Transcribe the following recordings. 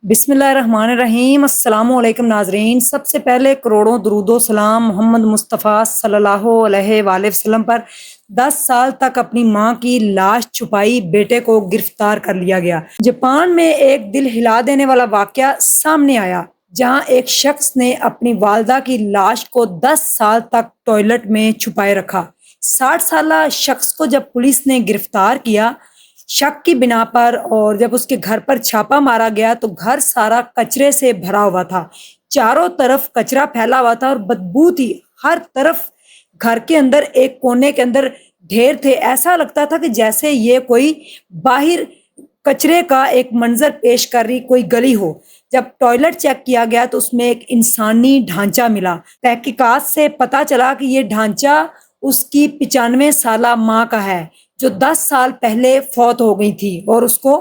बिस्मिल्लाहिर्रहमानिर्रहीम। अस्सलाम वालेकुम नाजरीन। सबसे पहले करोड़ों दरूद व सलाम मोहम्मद मुस्तफ़ा सल्लल्लाहु अलैहि वसल्लम पर। 10 साल तक अपनी मां की लाश छुपाई बेटे को गिरफ्तार कर लिया गया। जापान में एक दिल हिला देने वाला वाकया सामने आया, जहां एक शख्स ने अपनी वालदा की लाश को 10 साल तक टॉयलेट में छुपाए रखा। 60 साला शख्स को जब पुलिस ने गिरफ्तार किया शक की बिना पर, और जब उसके घर पर छापा मारा गया तो घर सारा कचरे से भरा हुआ था। चारों तरफ कचरा फैला हुआ था और बदबू थी हर तरफ। घर के अंदर एक कोने के अंदर ढेर थे। ऐसा लगता था कि जैसे ये कोई बाहर कचरे का एक मंजर पेश कर रही कोई गली हो। जब टॉयलेट चेक किया गया तो उसमें एक इंसानी ढांचा मिला। तहकीकात से पता चला कि ये ढांचा उसकी 95 साला माँ का है, जो 10 साल पहले फौत हो गई थी। और उसको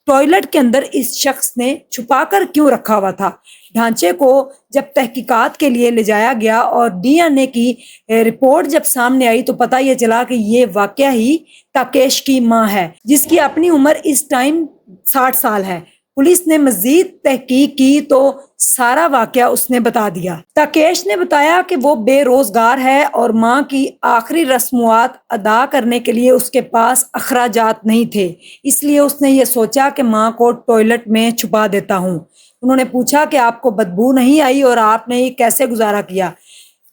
टॉयलेट के अंदर इस शख्स ने छुपाकर क्यों रखा हुआ था। ढांचे को जब तहकीकात के लिए ले जाया गया और डीएनए की रिपोर्ट जब सामने आई तो पता ये चला कि ये वाकया ही ताकेश की मां है, जिसकी अपनी उम्र इस टाइम 60 साल है। पुलिस ने मजीद तहकीक की तो सारा वाकया उसने बता दिया। ताकेश ने बताया कि वो बेरोजगार है और माँ की आखिरी रस्मुआत अदा करने के लिए उसके पास अखराजात नहीं थे, इसलिए उसने ये सोचा कि माँ को टॉयलेट में छुपा देता हूँ। उन्होंने पूछा कि आपको बदबू नहीं आई और आपने ये कैसे गुजारा किया,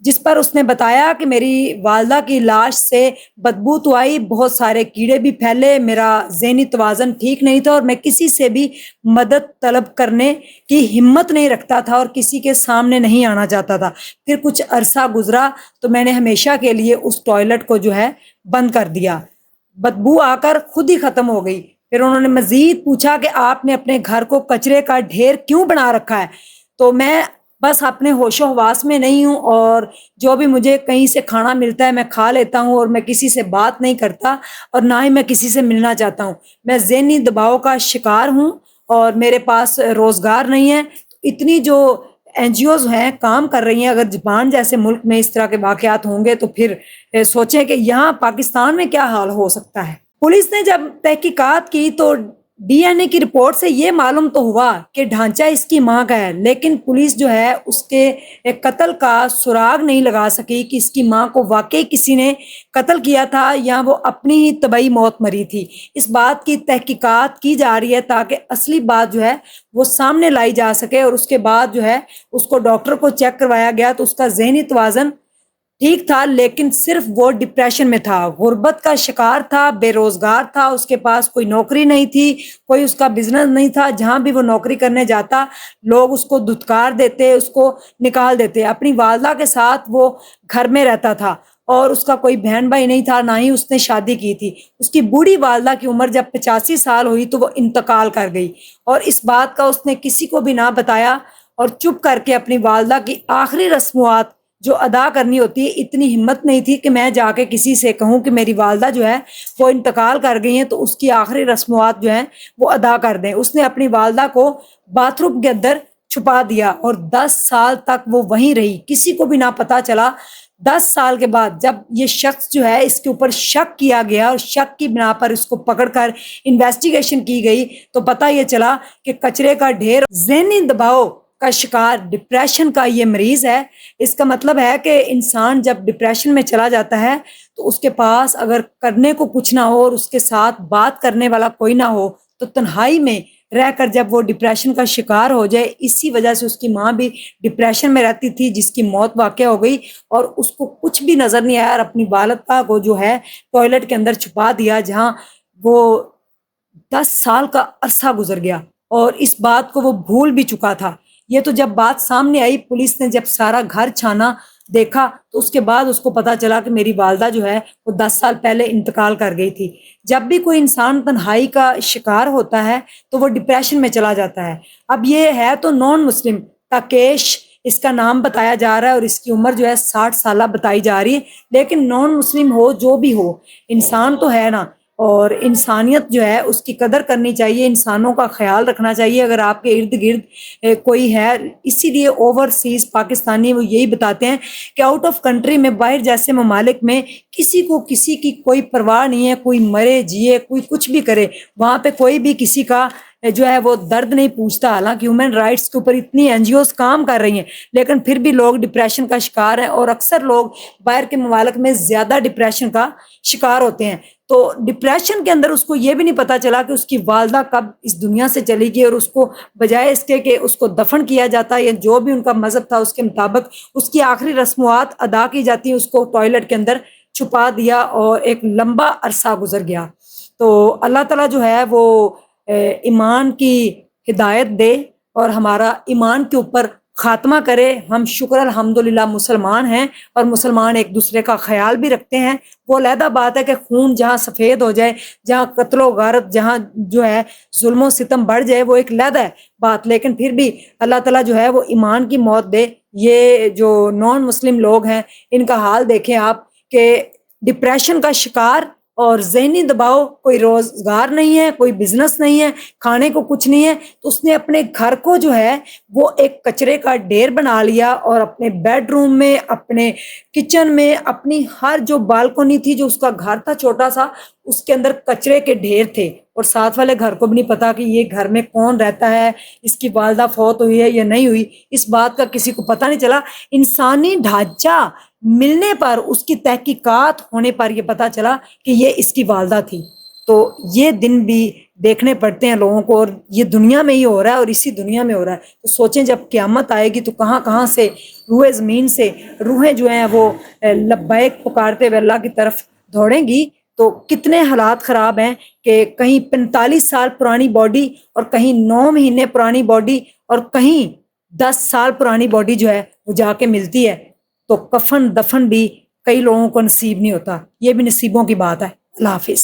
जिस पर उसने बताया कि मेरी वालदा की लाश से बदबू तो आई, बहुत सारे कीड़े भी फैले, मेरा ज़हनी तवाज़न ठीक नहीं था और मैं किसी से भी मदद तलब करने की हिम्मत नहीं रखता था और किसी के सामने नहीं आना चाहता था। फिर कुछ अरसा गुजरा तो मैंने हमेशा के लिए उस टॉयलेट को जो है बंद कर दिया। बदबू आकर खुद ही ख़त्म हो गई। फिर उन्होंने मज़ीद पूछा कि आपने अपने घर को कचरे का ढेर क्यों बना रखा है। तो मैं बस अपने होशो हवास में नहीं हूँ और जो भी मुझे कहीं से खाना मिलता है मैं खा लेता हूँ और मैं किसी से बात नहीं करता और ना ही मैं किसी से मिलना चाहता हूँ। मैं ज़हनी दबाव का शिकार हूँ और मेरे पास रोज़गार नहीं है। इतनी जो एनजीओज हैं काम कर रही हैं, अगर जापान जैसे मुल्क में इस तरह के वाकयात होंगे तो फिर सोचें कि यहाँ पाकिस्तान में क्या हाल हो सकता है। पुलिस ने जब तहकीकात की तो डीएनए की रिपोर्ट से ये मालूम तो हुआ कि ढांचा इसकी मां का है, लेकिन पुलिस जो है उसके कत्ल का सुराग नहीं लगा सकी कि इसकी मां को वाकई किसी ने कत्ल किया था या वो अपनी ही तबई मौत मरी थी। इस बात की तहकीकात की जा रही है ताकि असली बात जो है वो सामने लाई जा सके। और उसके बाद जो है उसको डॉक्टर को चेक करवाया गया तो उसका ज़हनी तवाज़न ठीक था, लेकिन सिर्फ वो डिप्रेशन में था, गुर्बत का शिकार था, बेरोजगार था, उसके पास कोई नौकरी नहीं थी, कोई उसका बिजनेस नहीं था। जहां भी वो नौकरी करने जाता लोग उसको धुतकार देते, उसको निकाल देते। अपनी वालदा के साथ वो घर में रहता था और उसका कोई बहन भाई नहीं था, ना ही उसने शादी की थी। उसकी बूढ़ी वालदा की उम्र जब 85 साल हुई तो वो इंतकाल कर गई और इस बात का उसने किसी को भी ना बताया और चुप करके अपनी वालदा की आखिरी रस्मुआत जो अदा करनी होती है, इतनी हिम्मत नहीं थी कि मैं जाके किसी से कहूँ कि मेरी वालदा जो है वो इंतकाल कर गई हैं तो उसकी आखिरी रस्मुआत जो है वो अदा कर दें। उसने अपनी वालदा को बाथरूम के अंदर छुपा दिया और 10 साल तक वो वहीं रही, किसी को भी ना पता चला। 10 साल के बाद जब ये शख्स जो है इसके ऊपर शक किया गया और शक की बिना पर इसको पकड़कर इन्वेस्टिगेशन की गई तो पता ये चला कि कचरे का ढेर, ज़हनी दबाव का शिकार, डिप्रेशन का ये मरीज है। इसका मतलब है कि इंसान जब डिप्रेशन में चला जाता है तो उसके पास अगर करने को कुछ ना हो और उसके साथ बात करने वाला कोई ना हो तो तन्हाई में रहकर जब वो डिप्रेशन का शिकार हो जाए। इसी वजह से उसकी माँ भी डिप्रेशन में रहती थी जिसकी मौत वाक़या हो गई और उसको कुछ भी नज़र नहीं आया और अपनी वालिदा को जो है टॉयलेट के अंदर छुपा दिया, जहाँ वो 10 साल का अरसा गुजर गया और इस बात को वो भूल भी चुका था। ये तो जब बात सामने आई, पुलिस ने जब सारा घर छाना देखा तो उसके बाद उसको पता चला कि मेरी वालदा जो है वो 10 साल पहले इंतकाल कर गई थी। जब भी कोई इंसान तन्हाई का शिकार होता है तो वो डिप्रेशन में चला जाता है। अब ये है तो नॉन मुस्लिम, ताकेश इसका नाम बताया जा रहा है और इसकी उम्र जो है 60 साल बताई जा रही है, लेकिन नॉन मुस्लिम हो जो भी हो, इंसान तो है ना, और इंसानियत जो है उसकी कदर करनी चाहिए, इंसानों का ख्याल रखना चाहिए। अगर आपके इर्द गिर्द कोई है, इसीलिए ओवरसीज पाकिस्तानी वो यही बताते हैं कि आउट ऑफ कंट्री में, बाहर जैसे ममालिक में किसी को किसी की कोई परवाह नहीं है, कोई मरे जिए कोई कुछ भी करे, वहाँ पे कोई भी किसी का جو ہے وہ درد نہیں پوچھتا. حالانکہ ہیومن رائٹس کے اوپر اتنی NGOs کام کر رہی ہیں لیکن پھر بھی لوگ ڈپریشن کا شکار ہیں, اور اکثر لوگ باہر کے ممالک میں زیادہ ڈپریشن کا شکار ہوتے ہیں. تو ڈپریشن کے اندر اس کو یہ بھی نہیں پتا چلا کہ اس کی والدہ کب اس دنیا سے چلی گئی, اور اس کو بجائے اس کے کہ اس کو دفن کیا جاتا یا جو بھی ان کا مذہب تھا اس کے مطابق اس کی آخری رسومات ادا کی جاتی ہیں, اس کو ٹوائلٹ کے اندر چھپا دیا اور ایک لمبا عرصہ گزر گیا. تو اللہ تعالیٰ جو ہے وہ ایمان کی ہدایت دے اور ہمارا ایمان کے اوپر خاتمہ کرے. ہم شکر الحمدللہ مسلمان ہیں, اور مسلمان ایک دوسرے کا خیال بھی رکھتے ہیں. وہ علیحدہ بات ہے کہ خون جہاں سفید ہو جائے, جہاں قتل و غارت, جہاں جو ہے ظلم و ستم بڑھ جائے, وہ ایک علیحدہ ہے بات, لیکن پھر بھی اللہ تعالیٰ جو ہے وہ ایمان کی موت دے. یہ جو نان مسلم لوگ ہیں ان کا حال دیکھیں آپ کہ ڈپریشن کا شکار اور ذہنی دباؤ, کوئی روزگار نہیں ہے, کوئی بزنس نہیں ہے, کھانے کو کچھ نہیں ہے, تو اس نے اپنے گھر کو جو ہے وہ ایک کچرے کا ڈھیر بنا لیا, اور اپنے بیڈ روم میں, اپنے کچن میں, اپنی ہر جو بالکنی تھی, جو اس کا گھر تھا چھوٹا سا, اس کے اندر کچرے کے ڈھیر تھے, اور ساتھ والے گھر کو بھی نہیں پتا کہ یہ گھر میں کون رہتا ہے, اس کی والدہ فوت ہوئی ہے یا نہیں ہوئی, اس بات کا کسی کو پتہ نہیں چلا. انسانی ڈھانچہ ملنے پر, اس کی تحقیقات ہونے پر یہ پتہ چلا کہ یہ اس کی والدہ تھی. تو یہ دن بھی دیکھنے پڑتے ہیں لوگوں کو, اور یہ دنیا میں ہی ہو رہا ہے, اور اسی دنیا میں ہو رہا ہے. تو سوچیں جب قیامت آئے گی تو کہاں کہاں سے روح زمین سے روحیں جو ہیں وہ لبیک پکارتے ہوئے اللہ کی طرف دوڑیں گی. تو کتنے حالات خراب ہیں کہ کہیں 45 سال پرانی باڈی, اور کہیں 9 مہینے پرانی باڈی, اور کہیں 10 سال پرانی باڈی جو ہے وہ جا کے ملتی ہے. تو کفن دفن بھی کئی لوگوں کو نصیب نہیں ہوتا. یہ بھی نصیبوں کی بات ہے. اللہ حافظ.